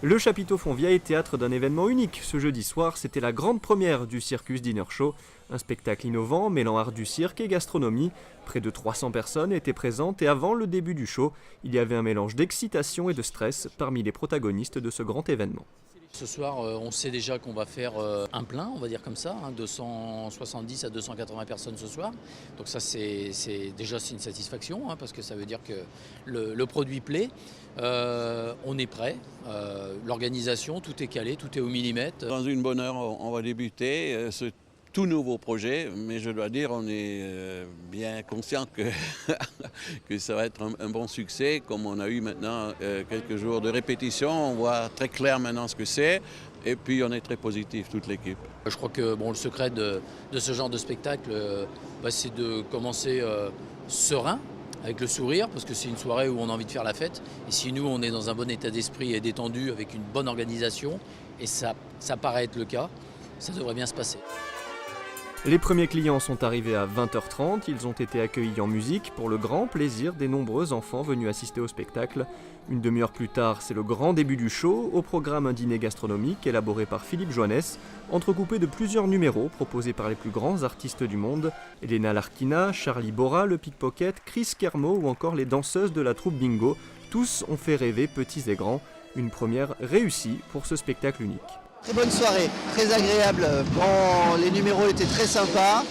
Le chapiteau Fontvieille est théâtre d'un événement unique. Ce jeudi soir, c'était la grande première du Circus Dinner Show, un spectacle innovant mêlant art du cirque et gastronomie. Près de 300 personnes étaient présentes et avant le début du show, il y avait un mélange d'excitation et de stress parmi les protagonistes de ce grand événement. Ce soir, on sait déjà qu'on va faire un plein, on va dire comme ça, 270 à 280 personnes ce soir. Donc ça, c'est une satisfaction, parce que ça veut dire que le produit plaît. On est prêt, l'organisation, tout est calé, tout est au millimètre. Dans une bonne heure, on va débuter ce tout nouveau projet, mais je dois dire, on est bien conscient que ça va être un bon succès. Comme on a eu maintenant quelques jours de répétition, on voit très clair maintenant ce que c'est. Et puis on est très positif, toute l'équipe. Je crois que le secret de ce genre de spectacle, c'est de commencer serein, avec le sourire, parce que c'est une soirée où on a envie de faire la fête. Et si nous, on est dans un bon état d'esprit et détendu, avec une bonne organisation, et ça paraît être le cas, ça devrait bien se passer. Les premiers clients sont arrivés à 20h30, ils ont été accueillis en musique pour le grand plaisir des nombreux enfants venus assister au spectacle. Une demi-heure plus tard, c'est le grand début du show, au programme un dîner gastronomique élaboré par Philippe Joannes, entrecoupé de plusieurs numéros proposés par les plus grands artistes du monde, Elena Larkina, Charlie Bora, le Pickpocket, Chris Kermo ou encore les danseuses de la troupe Bingo. Tous ont fait rêver petits et grands, une première réussie pour ce spectacle unique. Très bonne soirée, très agréable. Bon, les numéros étaient très sympas,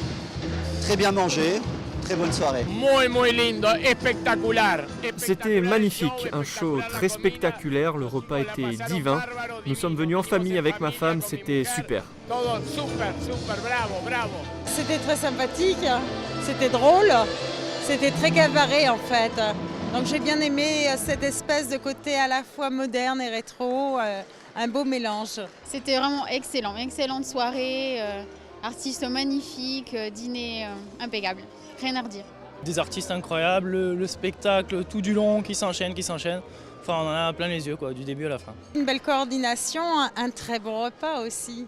très bien mangés, très bonne soirée. Muy lindo, espectacular. C'était magnifique, un show très spectaculaire, le repas était divin. Nous sommes venus en famille avec ma femme, c'était super. C'était très sympathique, c'était drôle, c'était très cabaret en fait. Donc j'ai bien aimé cette espèce de côté à la fois moderne et rétro. Un beau mélange. C'était vraiment excellent, excellente soirée, artistes magnifiques, dîner impeccable, rien à redire. Des artistes incroyables, le spectacle tout du long qui s'enchaîne. Enfin on en a plein les yeux, du début à la fin. Une belle coordination, un très bon repas aussi.